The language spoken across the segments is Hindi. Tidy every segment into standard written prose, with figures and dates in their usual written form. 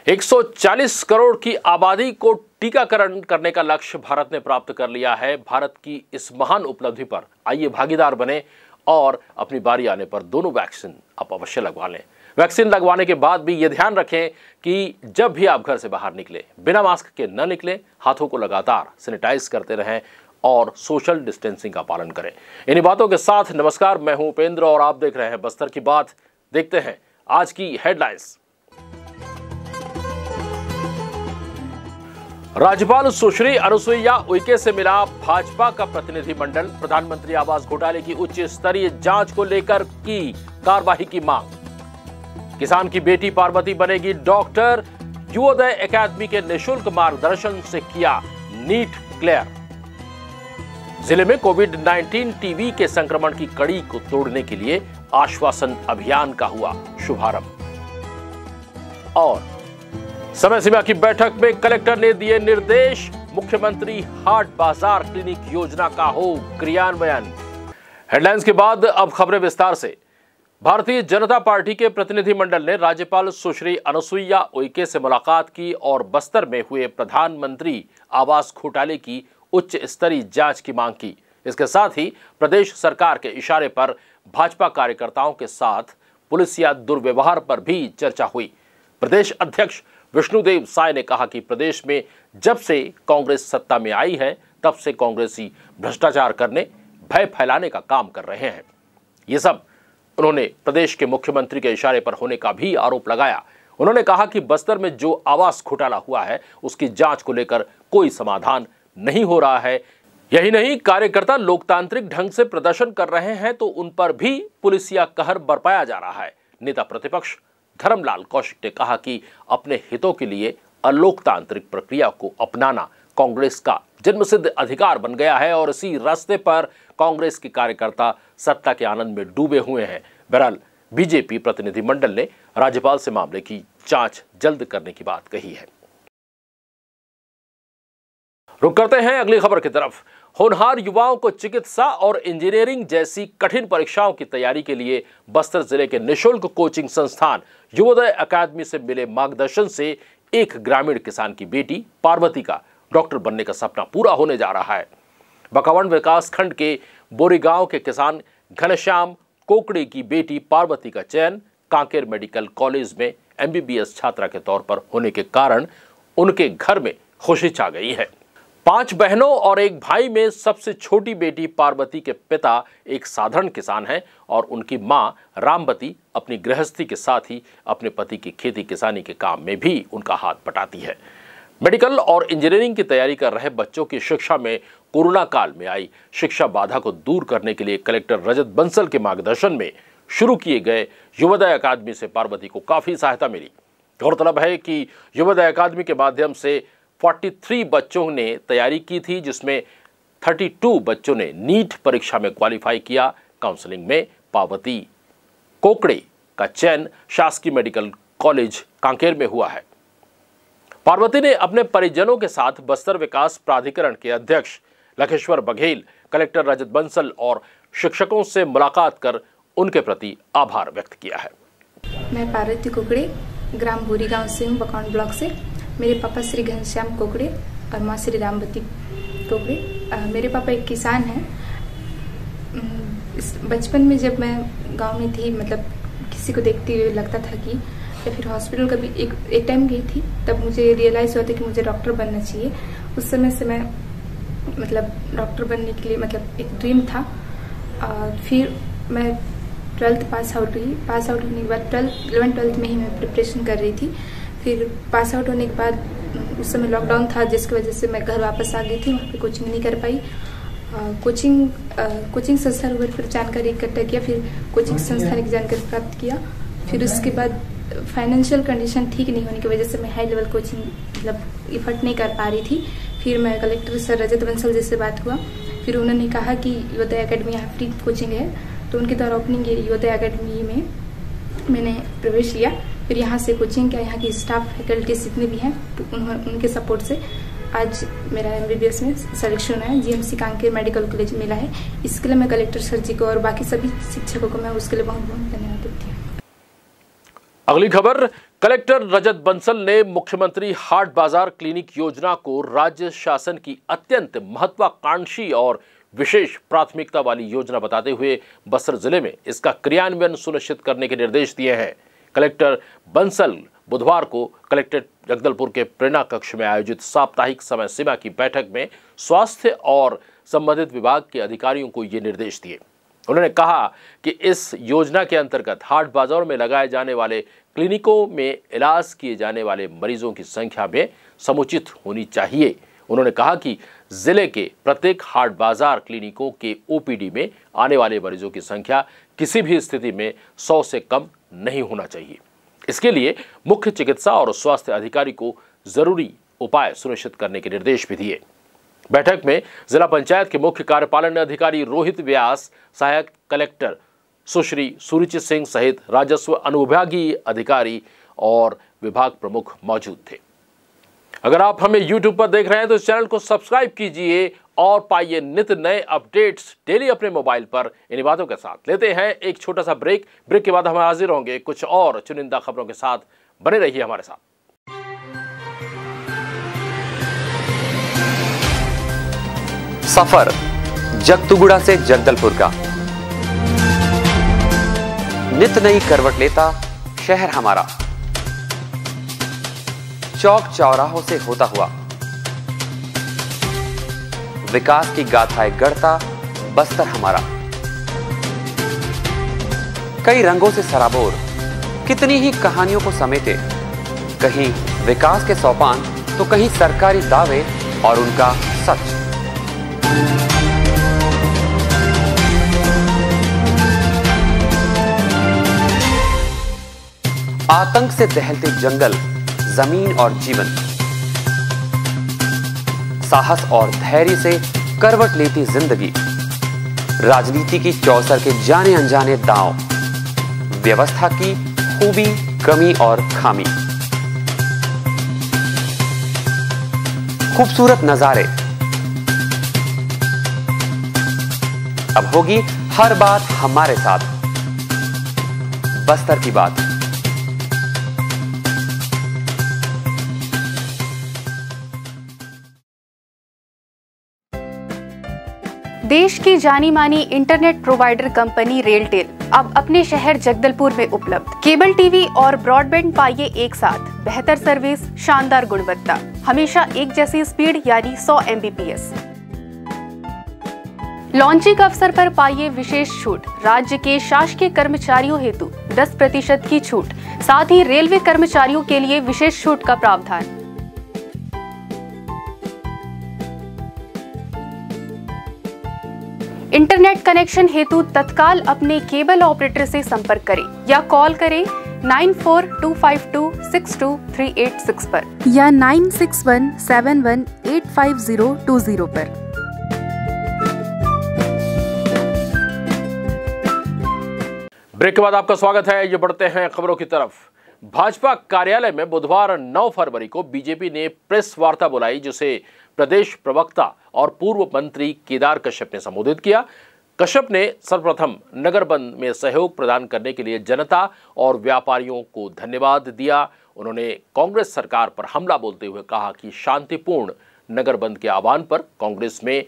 140 करोड़ की आबादी को टीकाकरण करने का लक्ष्य भारत ने प्राप्त कर लिया है। भारत की इस महान उपलब्धि पर आइए भागीदार बने और अपनी बारी आने पर दोनों वैक्सीन आप अवश्य लगवा लें। वैक्सीन लगवाने के बाद भी ये ध्यान रखें कि जब भी आप घर से बाहर निकले बिना मास्क के न निकले, हाथों को लगातार सैनिटाइज करते रहें और सोशल डिस्टेंसिंग का पालन करें। इन्हीं बातों के साथ नमस्कार, मैं हूं उपेंद्र और आप देख रहे हैं बस्तर की बात। देखते हैं आज की हेडलाइंस। राज्यपाल सुश्री अनुसुईया उइके से मिला भाजपा का प्रतिनिधिमंडल। प्रधानमंत्री आवास घोटाले की उच्च स्तरीय जांच को लेकर की कार्रवाई की मांग। किसान की बेटी पार्वती बनेगी डॉक्टर। युवोदय एकेडमी के निःशुल्क मार्गदर्शन से किया नीट क्लियर। जिले में कोविड-19 टीबी के संक्रमण की कड़ी को तोड़ने के लिए आश्वासन अभियान का हुआ शुभारंभ। और समय सीमा की बैठक में कलेक्टर ने दिए निर्देश। मुख्यमंत्री हाट बाजार क्लिनिक योजना का हो क्रियान्वयन। हेडलाइंस के बाद अब खबरें विस्तार से। भारतीय जनता पार्टी के प्रतिनिधिमंडल ने राज्यपाल सुश्री अनुसुईया उइके से मुलाकात की और बस्तर में हुए प्रधानमंत्री आवास घोटाले की उच्च स्तरीय जांच की मांग की। इसके साथ ही प्रदेश सरकार के इशारे पर भाजपा कार्यकर्ताओं के साथ पुलिसिया दुर्व्यवहार पर भी चर्चा हुई। प्रदेश अध्यक्ष विष्णुदेव साय ने कहा कि प्रदेश में जब से कांग्रेस सत्ता में आई है तब से कांग्रेसी भ्रष्टाचार करने, भय फैलाने का काम कर रहे हैं। ये सब उन्होंने प्रदेश के मुख्यमंत्री के इशारे पर होने का भी आरोप लगाया। उन्होंने कहा कि बस्तर में जो आवास घोटाला हुआ है उसकी जांच को लेकर कोई समाधान नहीं हो रहा है। यही नहीं, कार्यकर्ता लोकतांत्रिक ढंग से प्रदर्शन कर रहे हैं तो उन पर भी पुलिसिया कहर बरपाया जा रहा है। नेता प्रतिपक्ष धर्मलाल कौशिक ने कहा कि अपने हितों के लिए अलोकतांत्रिक प्रक्रिया को अपनाना कांग्रेस का जन्मसिद्ध अधिकार बन गया है और इसी रास्ते पर कांग्रेस के कार्यकर्ता सत्ता के आनंद में डूबे हुए हैं। बहरहाल बीजेपी प्रतिनिधिमंडल ने राज्यपाल से मामले की जांच जल्द करने की बात कही है। रुक करते हैं अगली खबर की तरफ। होनहार युवाओं को चिकित्सा और इंजीनियरिंग जैसी कठिन परीक्षाओं की तैयारी के लिए बस्तर जिले के निःशुल्क कोचिंग संस्थान युवोदय अकादमी से मिले मार्गदर्शन से एक ग्रामीण किसान की बेटी पार्वती का डॉक्टर बनने का सपना पूरा होने जा रहा है। बकावंड विकास खंड के बोरीगांव के किसान घनश्याम कोकड़े की बेटी पार्वती का चयन कांकेर मेडिकल कॉलेज में MBBS छात्रा के तौर पर होने के कारण उनके घर में खुशी छा गई है। 5 बहनों और एक भाई में सबसे छोटी बेटी पार्वती के पिता एक साधारण किसान हैं और उनकी मां रामवती अपनी गृहस्थी के साथ ही अपने पति की खेती किसानी के काम में भी उनका हाथ बटाती है। मेडिकल और इंजीनियरिंग की तैयारी कर रहे बच्चों की शिक्षा में कोरोना काल में आई शिक्षा बाधा को दूर करने के लिए कलेक्टर रजत बंसल के मार्गदर्शन में शुरू किए गए युवोदय अकादमी से पार्वती को काफी सहायता मिली। गौरतलब है कि युवोदय अकादमी के माध्यम से 43 बच्चों ने तैयारी की थी, जिसमें 32 बच्चों ने नीट परीक्षा में क्वालिफाई किया। काउंसलिंग में पार्वती कोकड़े का चयन शासकीय मेडिकल कॉलेज कांकेर में हुआ है। पार्वती ने अपने परिजनों के साथ बस्तर विकास प्राधिकरण के अध्यक्ष लखेश्वर बघेल, कलेक्टर रजत बंसल और शिक्षकों से मुलाकात कर उनके प्रति आभार व्यक्त किया है। मैं पार्वती कोकड़े ग्राम बोरीगांव से हूँ, बकावंड ब्लॉक से। मेरे पापा श्री घनश्याम कोकड़े और माँ श्री रामवती कोकड़े। मेरे पापा एक किसान हैं। बचपन में जब मैं गांव में थी, मतलब किसी को देखते हुए लगता था कि, या फिर हॉस्पिटल कभी एक टाइम गई थी, तब मुझे रियलाइज हुआ था कि मुझे डॉक्टर बनना चाहिए। उस समय से मैं मतलब डॉक्टर बनने के लिए मतलब एक ड्रीम था। फिर मैं 12th पास आउट हुई। पास आउट होने के बाद 11th-12th में ही मैं प्रिपरेशन कर रही थी। फिर पास आउट होने के बाद उस समय लॉकडाउन था, जिसकी वजह से मैं घर वापस आ गई थी। वहाँ पे कोचिंग नहीं कर पाई। कोचिंग संस्था पर फिर जानकारी इकट्ठा किया, फिर कोचिंग संस्थान की जानकारी प्राप्त किया। फिर उसके बाद फाइनेंशियल कंडीशन ठीक नहीं होने की वजह से मैं हाई लेवल कोचिंग मतलब इफर्ट नहीं कर पा रही थी। फिर मैं कलेक्टर सर रजत बंसल जी से बात हुआ। फिर उन्होंने कहा कि युवोदय अकेडमी यहाँ फ्री कोचिंग है, तो उनके द्वारा ओपनिंग युवोदय अकेडमी में मैंने प्रवेश लिया। फिर यहाँ से कोचिंग का यहाँ की स्टाफ फैकल्टीज जितने भी हैं तो उनके सपोर्ट से आज मेरा MBBS में सिलेक्शन है। GMC कांकेर मेडिकल कॉलेज मिला है। इसके लिए मैं कलेक्टर सर जी को और बाकी सभी शिक्षकों को मैं उसके लिए बहुत बहुत धन्यवाद देती हूँ। अगली खबर, कलेक्टर रजत बंसल ने मुख्यमंत्री हाट बाजार क्लिनिक योजना को राज्य शासन की अत्यंत महत्वाकांक्षी और विशेष प्राथमिकता वाली योजना बताते हुए बस्तर जिले में इसका क्रियान्वयन सुनिश्चित करने के निर्देश दिए हैं। कलेक्टर बंसल बुधवार को कलेक्ट्रेट जगदलपुर के प्रेरणा कक्ष में आयोजित साप्ताहिक समय सीमा की बैठक में स्वास्थ्य और संबंधित विभाग के अधिकारियों को ये निर्देश दिए। उन्होंने कहा कि इस योजना के अंतर्गत हाट बाजार में लगाए जाने वाले क्लिनिकों में इलाज किए जाने वाले मरीजों की संख्या में समुचित होनी चाहिए। उन्होंने कहा कि जिले के प्रत्येक हाट बाजार क्लिनिकों के ओपीडी में आने वाले मरीजों की संख्या किसी भी स्थिति में 100 से कम नहीं होना चाहिए। इसके लिए मुख्य चिकित्सा और स्वास्थ्य अधिकारी को जरूरी उपाय सुनिश्चित करने के निर्देश भी दिए। बैठक में जिला पंचायत के मुख्य कार्यपालन अधिकारी रोहित व्यास, सहायक कलेक्टर सुश्री सुरुचि सिंह सहित राजस्व अनुविभागीय अधिकारी और विभाग प्रमुख मौजूद थे। अगर आप हमें YouTube पर देख रहे हैं तो इस चैनल को सब्सक्राइब कीजिए और पाइए नित्य नए अपडेट्स डेली अपने मोबाइल पर। इन्हीं बातों के साथ लेते हैं एक छोटा सा ब्रेक के बाद हम हाजिर होंगे कुछ और चुनिंदा खबरों के साथ। बने रहिए हमारे साथ। सफर जगतुगुड़ा से जगदलपुर का, नित नई करवट लेता शहर हमारा, चौक चौराहों से होता हुआ विकास की गाथाएं गढ़ता बस्तर हमारा। कई रंगों से सराबोर कितनी ही कहानियों को समेटे, कहीं विकास के सोपान तो कहीं सरकारी दावे और उनका सच। आतंक से दहलते जंगल, जमीन और जीवन, साहस और धैर्य से करवट लेती जिंदगी, राजनीति की चौसर के जाने अनजाने दांव, व्यवस्था की खूबी, कमी और खामी, खूबसूरत नजारे। अब होगी हर बात हमारे साथ, बस्तर की बात। देश की जानी मानी इंटरनेट प्रोवाइडर कंपनी रेलटेल अब अपने शहर जगदलपुर में उपलब्ध। केबल टीवी और ब्रॉडबैंड पाइए एक साथ, बेहतर सर्विस, शानदार गुणवत्ता, हमेशा एक जैसी स्पीड यानी 100 Mbps। लॉन्चिंग अवसर पर पाइए विशेष छूट, राज्य के शासकीय कर्मचारियों हेतु 10% की छूट, साथ ही रेलवे कर्मचारियों के लिए विशेष छूट का प्रावधान। इंटरनेट कनेक्शन हेतु तत्काल अपने केबल ऑपरेटर से संपर्क करें या कॉल करें 9425262386 पर या 9617185020 पर। ब्रेक के बाद आपका स्वागत है। ये बढ़ते हैं खबरों की तरफ। भाजपा कार्यालय में बुधवार 9 फरवरी को बीजेपी ने प्रेस वार्ता बुलाई, जिसे प्रदेश प्रवक्ता और पूर्व मंत्री केदार कश्यप ने संबोधित किया। कश्यप ने सर्वप्रथम नगर बंद में सहयोग प्रदान करने के लिए जनता और व्यापारियों को धन्यवाद दिया। उन्होंने कांग्रेस सरकार पर हमला बोलते हुए कहा कि शांतिपूर्ण नगर बंद के आह्वान पर कांग्रेस में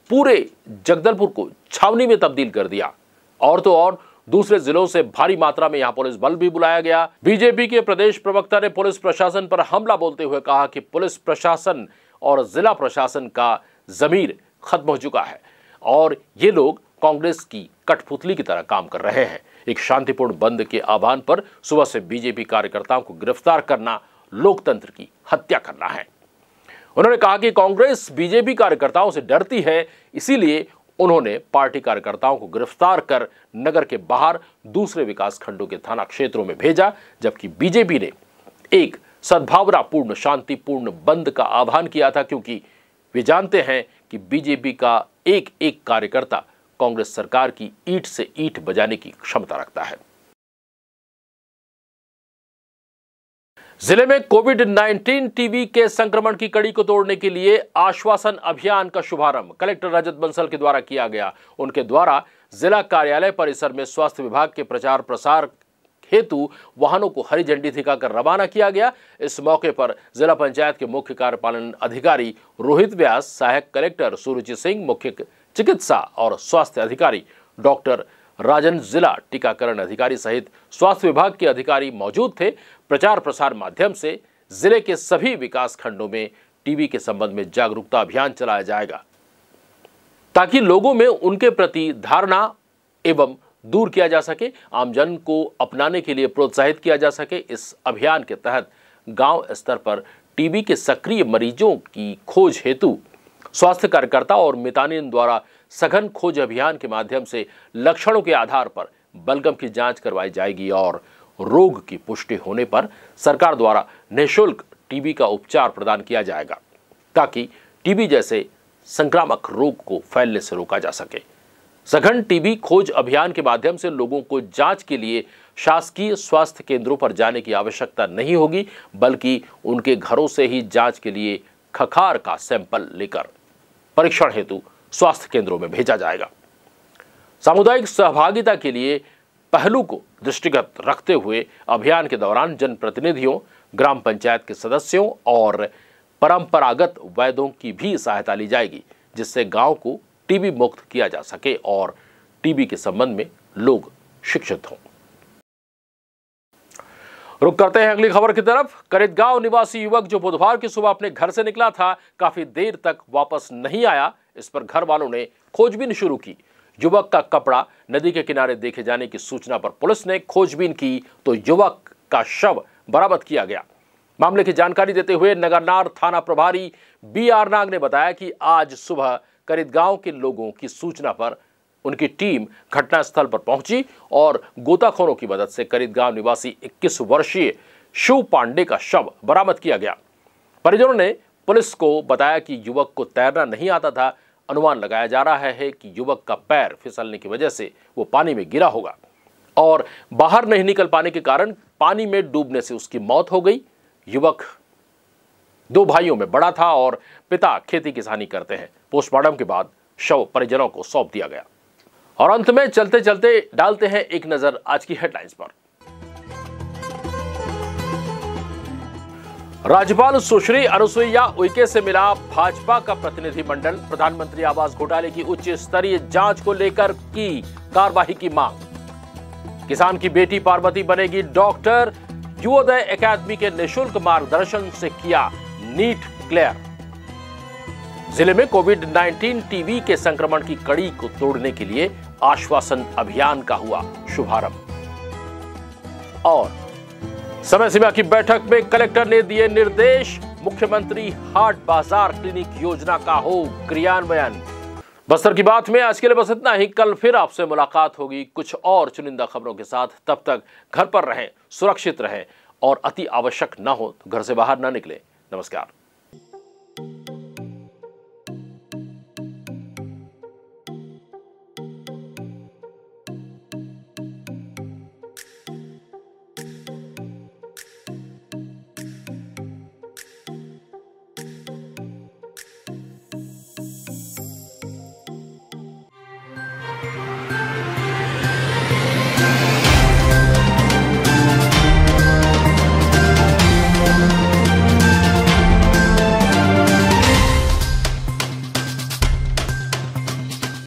पूरे जगदलपुर को छावनी में तब्दील कर दिया। और तो और दूसरे जिलों से भारी मात्रा में यहां पुलिस बल भी बुलाया गया। बीजेपी के प्रदेश प्रवक्ता ने पुलिस प्रशासन पर हमला बोलते हुए कहा कि पुलिस प्रशासन और जिला प्रशासन का जमीर खत्म हो चुका है और ये लोग कांग्रेस की कठपुतली की तरह काम कर रहे हैं। एक शांतिपूर्ण बंद के आह्वान पर सुबह से बीजेपी कार्यकर्ताओं को गिरफ्तार करना लोकतंत्र की हत्या करना है। उन्होंने कहा कि कांग्रेस बीजेपी कार्यकर्ताओं से डरती है, इसीलिए उन्होंने पार्टी कार्यकर्ताओं को गिरफ्तार कर नगर के बाहर दूसरे विकास खंडों के थाना क्षेत्रों में भेजा, जबकि बीजेपी ने एक सद्भावनापूर्ण शांतिपूर्ण बंद का आह्वान किया था, क्योंकि वे जानते हैं कि बीजेपी का एक एक कार्यकर्ता कांग्रेस सरकार की ईंट से ईंट बजाने की क्षमता रखता है। जिले में कोविड-19 टीबी के संक्रमण की कड़ी को तोड़ने के लिए आश्वासन अभियान का शुभारंभ कलेक्टर रजत बंसल के द्वारा किया गया। उनके द्वारा जिला कार्यालय परिसर में स्वास्थ्य विभाग के प्रचार प्रसार हेतु वाहनों को हरी झंडी दिखाकर रवाना किया गया। इस मौके पर जिला पंचायत के मुख्य कार्यपालन अधिकारी रोहित व्यास, सहायक कलेक्टर सुरुचि सिंह, मुख्य चिकित्सा और स्वास्थ्य अधिकारी डॉक्टर राजन, जिला टीकाकरण अधिकारी सहित स्वास्थ्य विभाग के अधिकारी मौजूद थे। प्रचार प्रसार माध्यम से जिले के सभी विकास खंडों में टीबी के संबंध में जागरूकता अभियान चलाया जाएगा ताकि लोगों में उनके प्रति धारणा एवं दूर किया जा सके, आमजन को अपनाने के लिए प्रोत्साहित किया जा सके। इस अभियान के तहत गांव स्तर पर टीबी के सक्रिय मरीजों की खोज हेतु स्वास्थ्य कार्यकर्ता और मितानिन द्वारा सघन खोज अभियान के माध्यम से लक्षणों के आधार पर बलगम की जांच करवाई जाएगी और रोग की पुष्टि होने पर सरकार द्वारा निःशुल्क टीबी का उपचार प्रदान किया जाएगा ताकि टीबी जैसे संक्रामक रोग को फैलने से रोका जा सके। सघन टीबी खोज अभियान के माध्यम से लोगों को जांच के लिए शासकीय स्वास्थ्य केंद्रों पर जाने की आवश्यकता नहीं होगी, बल्कि उनके घरों से ही जांच के लिए खखार का सैंपल लेकर परीक्षण हेतु स्वास्थ्य केंद्रों में भेजा जाएगा। सामुदायिक सहभागिता के लिए पहलू को दृष्टिगत रखते हुए अभियान के दौरान जनप्रतिनिधियों, ग्राम पंचायत के सदस्यों और परंपरागत वैद्यों की भी सहायता ली जाएगी, जिससे गांव को टीबी मुक्त किया जा सके और टीबी के संबंध में लोग शिक्षित हों। रुक करते हैं अगली खबर की तरफ। करितगांव निवासी युवक जो बुधवार की सुबह अपने घर से निकला था, काफी देर तक वापस नहीं आया। इस पर घर वालों ने खोजबीन शुरू की। युवक का कपड़ा नदी के किनारे देखे जाने की सूचना पर पुलिस ने खोजबीन की तो युवक का शव बरामद किया गया। मामले की जानकारी देते हुए नगरनार थाना प्रभारी BR नाग ने बताया कि आज सुबह करितगांव के लोगों की सूचना पर उनकी टीम घटनास्थल पर पहुंची और गोताखोरों की मदद से करितगांव निवासी 21 वर्षीय शिव पांडे का शव बरामद किया गया। परिजनों ने पुलिस को बताया कि युवक को तैरना नहीं आता था। अनुमान लगाया जा रहा है कि युवक का पैर फिसलने की वजह से वो पानी में गिरा होगा और बाहर नहीं निकल पाने के कारण पानी में डूबने से उसकी मौत हो गई। युवक 2 भाइयों में बड़ा था और पिता खेती किसानी करते हैं। पोस्टमार्टम के बाद शव परिजनों को सौंप दिया गया। और अंत में चलते चलते डालते हैं एक नजर आज की हेडलाइंस पर। राज्यपाल सुश्री अनुसुईया उइके से मिला भाजपा का प्रतिनिधिमंडल। प्रधानमंत्री आवास घोटाले की उच्च स्तरीय जांच को लेकर की कार्रवाई की मांग। किसान की बेटी पार्वती बनेगी डॉक्टर। युवोदय एकेडमी के निःशुल्क मार्गदर्शन से किया नीट क्लियर। जिले में कोविड-19 टीबी के संक्रमण की कड़ी को तोड़ने के लिए आश्वासन अभियान का हुआ शुभारंभ। और समय सीमा की बैठक में कलेक्टर ने दिए निर्देश। मुख्यमंत्री हाट बाजार क्लिनिक योजना का हो क्रियान्वयन। बस्तर की बात में आज के लिए बस इतना ही। कल फिर आपसे मुलाकात होगी कुछ और चुनिंदा खबरों के साथ। तब तक घर पर रहें, सुरक्षित रहें और अति आवश्यक न हो तो घर से बाहर न निकलें। नमस्कार।